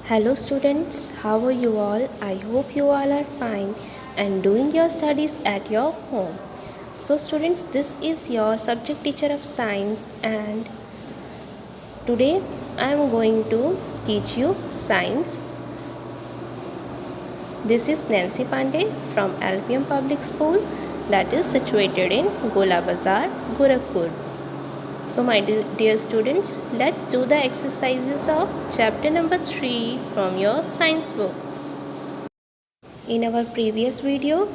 Hello students, how are you all? I hope you all are fine and doing your studies at your home. So students, this is your subject teacher of science and today I am going to teach you science. This is Nancy Pandey from LPM Public School that is situated in Gola Bazar, Gorakhpur. So my dear students, let's do the exercises of chapter number 3 from your science book. In our previous video,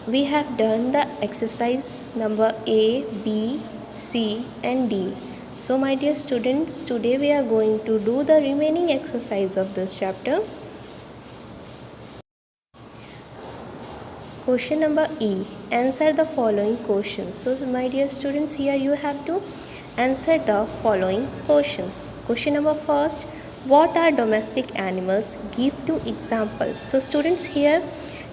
we have done the exercise number A, B, C and D. So my dear students, today we are going to do the remaining exercise of this chapter. Question number E. Answer the following questions. So my dear students, here you have to answer the following questions. Question number first. What are domestic animals? Give two examples. So students, here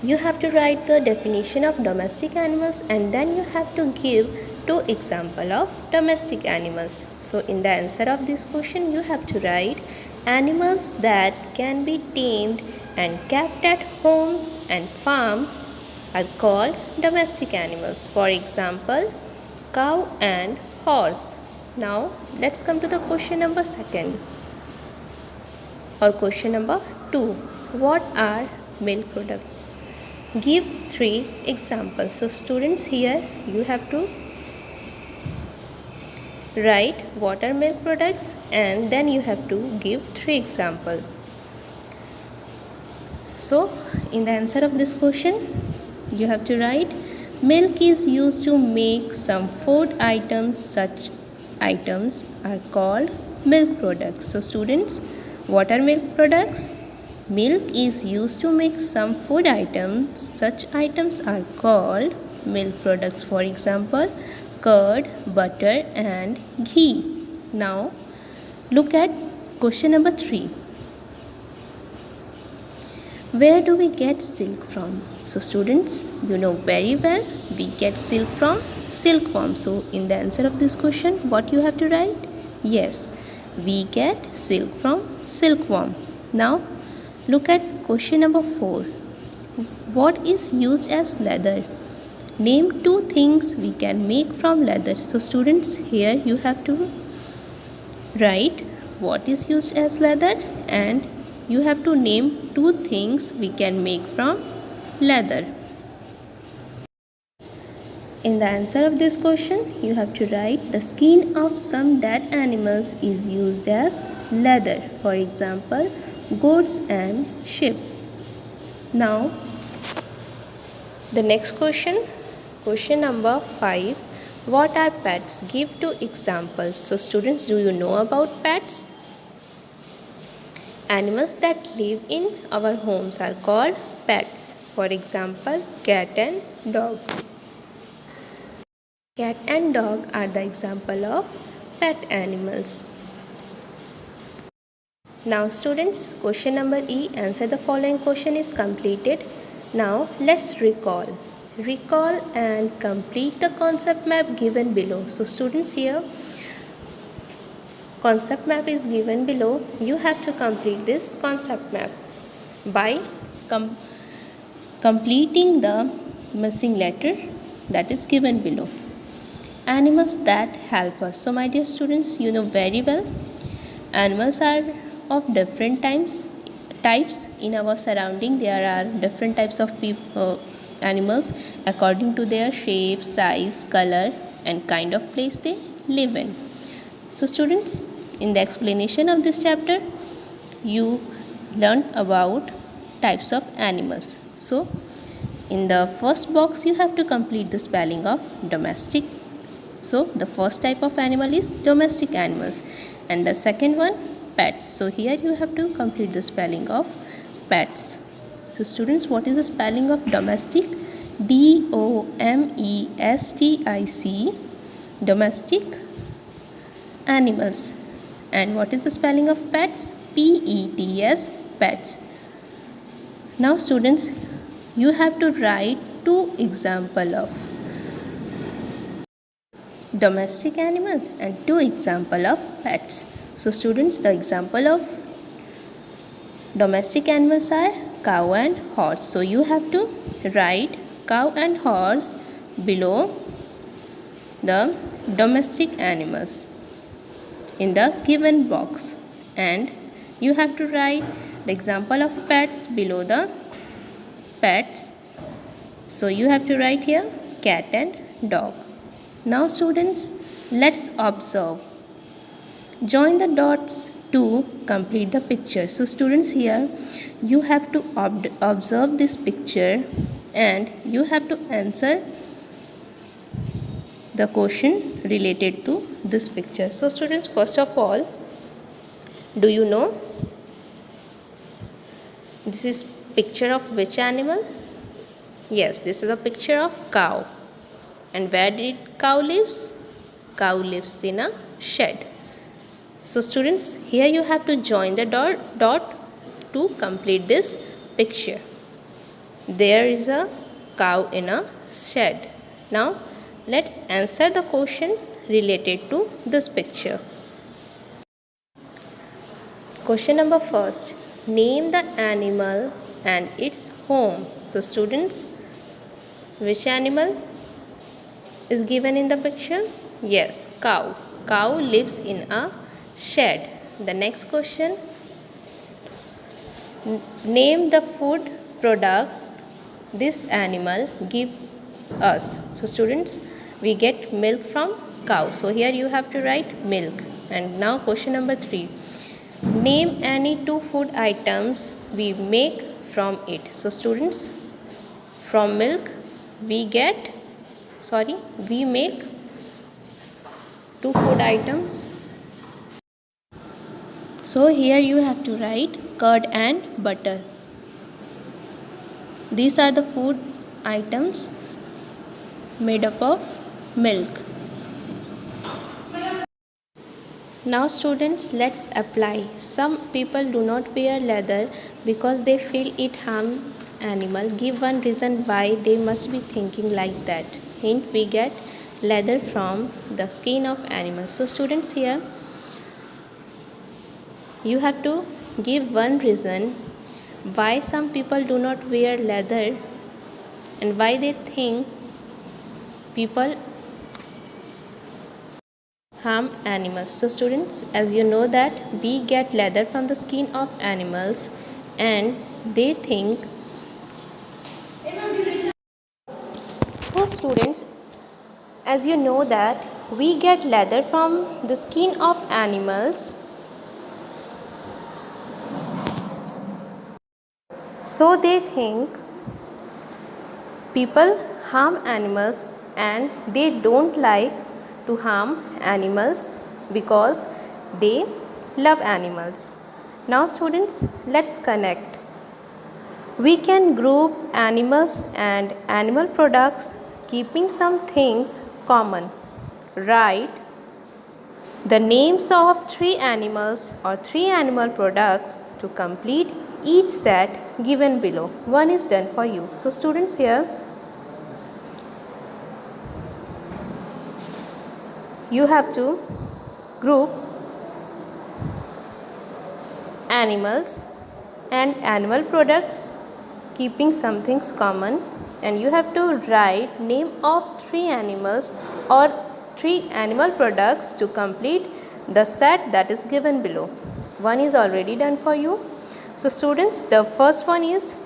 you have to write the definition of domestic animals and then you have to give two examples of domestic animals. So in the answer of this question, you have to write animals that can be tamed and kept at homes and farms are called domestic animals. For example, cow and horse. Now let's come to the question number second or question number 2. What are milk products? Give 3 examples. So students, here you have to write what are milk products and then you have to give 3 examples. So in the answer of this question, you have to write milk is used to make some food items. Such items are called milk products. So students, what are milk products? Milk is used to make some food items. Such items are called milk products. For example, curd, butter and ghee. Now look at question number 3. Where do we get silk from? So students, you know very well we get silk from silkworm. So in the answer of this question, what you have to write? Yes, we get silk from silkworm. Now look at question number 4. What is used as leather? Name 2 things we can make from leather. So students, here you have to write what is used as leather and you have to name 2 things we can make from leather. In the answer of this question, you have to write the skin of some dead animals is used as leather. For example, goats and sheep. Now, the next question, question number 5. What are pets? Give 2 examples. So students, do you know about pets? Animals that live in our homes are called pets. For example, cat and dog. Cat and dog are the example of pet animals. Now students, question number E, answer the following question is completed. Now let's recall. Recall and complete the concept map given below. So students, here concept map is given below. You have to complete this concept map by completing the missing letter that is given below. Animals that help us. So my dear students, you know very well animals are of different types in our surrounding. There are different types of animals according to their shape, size, color and kind of place they live in. So students, in the explanation of this chapter, you learned about types of animals. So in the first box, you have to complete the spelling of domestic. So the first type of animal is domestic animals and the second one pets. So here you have to complete the spelling of pets. So students, what is the spelling of domestic? D-O-M-E-S-T-I-C, domestic animals. And what is the spelling of pets? P-E-T-S, pets. Now students, you have to write 2 examples of domestic animal and 2 examples of pets. So students, the example of Domestic animals are cow and horse. So you have to write cow and horse below the domestic animals in the given box, and you have to write the example of pets below the pets. So you have to write here cat and dog. Now students, let's observe. Join the dots to complete the picture. So students, here you have to observe this picture and you have to answer the question related to this picture. So students, first of all, do you know this is picture of which animal? Yes, this is a picture of cow. And where did cow lives? Cow lives in a shed. So students, here you have to join the dot to complete this picture. There is a cow in a shed. Now let's answer the question related to this picture. Question number first. Name the animal and its home. So students, which animal is given in the picture? Yes, cow. Cow lives in a shed. The next question. Name the food product this animal give us. So students, we get milk from cow. So here you have to write milk. And now question number 3. Name any 2 food items we make from it. So students, from milk we make 2 food items. So here you have to write curd and butter. These are the food items made up of milk. Now students, let's apply. Some people do not wear leather because they feel it harm animal. Give one reason why they must be thinking like that. Hint, we get leather from the skin of animals. So students, here you have to give one reason why some people do not wear leather and why they think people harm animals. So students, as you know that we get leather from the skin of animals and they think. So students, as you know that we get leather from the skin of animals, so they think people harm animals and they don't like to harm animals because they love animals. Now students, let's connect. We can group animals and animal products keeping some things common. Write the names of 3 animals or 3 animal products to complete each set given below. One is done for you. So students, here you have to group animals and animal products keeping some things common, and you have to write name of 3 animals or 3 animal products to complete the set that is given below. One is already done for you. So students, the first one is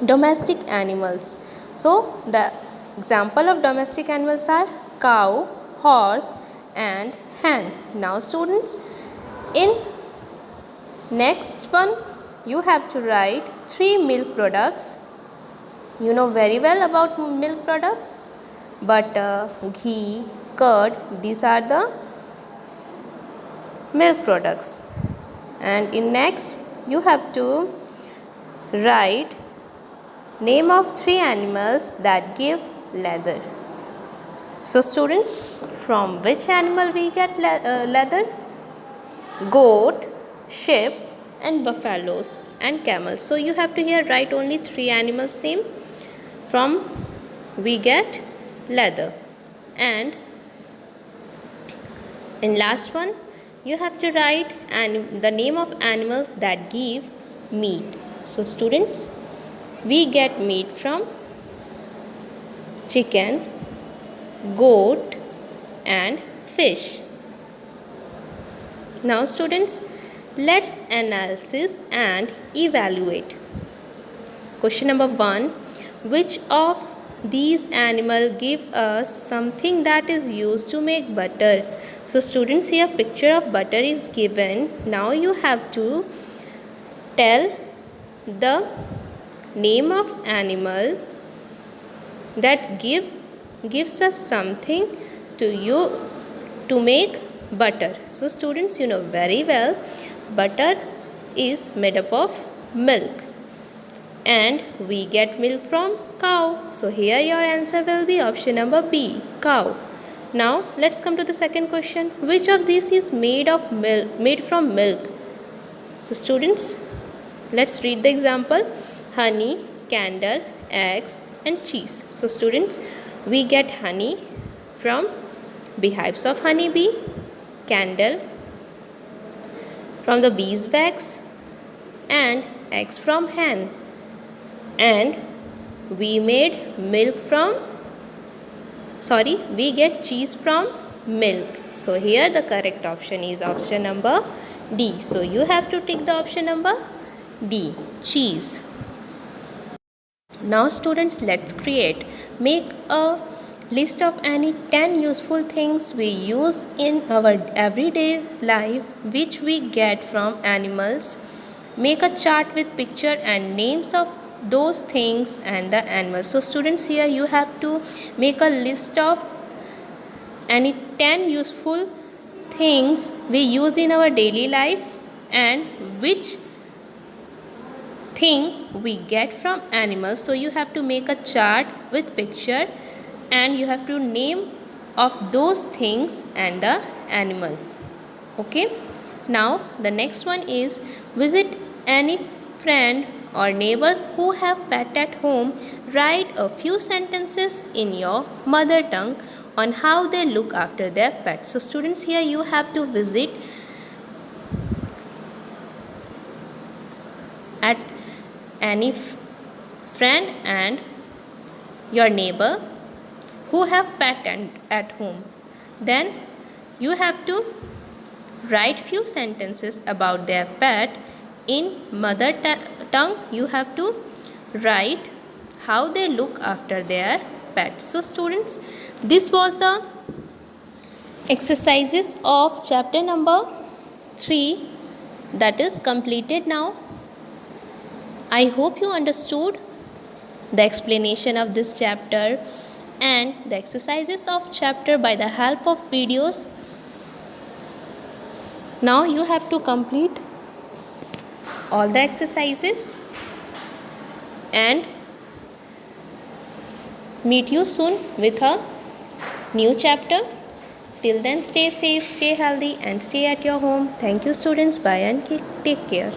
domestic animals. So the example of domestic animals are cow, horse and hen. Now students, in next one you have to write 3 milk products. You know very well about milk products. Butter, ghee, curd, these are the milk products. And in next you have to write name of 3 animals that give leather. So students, from which animal we get leather? Goat, sheep and buffaloes and camels. So you have to here write only 3 animals name from we get leather. And in last one you have to write the name of animals that give meat. So students, we get meat from chicken, goat and fish. Now students, let's analysis and evaluate. Question number 1. Which of these animals give us something that is used to make butter? So students, here picture of butter is given. Now you have to tell the name of animal that gives us something to make butter. So students, you know very well butter is made up of milk and we get milk from cow. So here your answer will be option number B, cow. Now let's come to the second question. Which of these is made from milk? So students, let's read the example. Honey, candle, eggs and cheese. So students, we get honey from beehives of honeybee, candle from the bees wax and eggs from hen, and we get cheese from milk. So here the correct option is option number D. So you have to tick the option number D, cheese. Now students, let's make a list of any 10 useful things we use in our everyday life which we get from animals. Make a chart with picture and names of those things and the animals. So students, here you have to make a list of any 10 useful things we use in our daily life and which thing we get from animals. So you have to make a chart with picture and you have to name of those things and the animal. Okay, now the next one is visit any friend or neighbors who have pet at home. Write a few sentences in your mother tongue on how they look after their pet. So students, here you have to visit at any friend and your neighbor who have pet at home. Then you have to write few sentences about their pet in mother tongue. You have to write how they look after their pet. So students, this was the exercises of chapter number 3 that is completed now. I hope you understood the explanation of this chapter and the exercises of chapter by the help of videos. Now you have to complete all the exercises and meet you soon with a new chapter. Till then, stay safe, stay healthy and stay at your home. Thank you students. Bye and take care.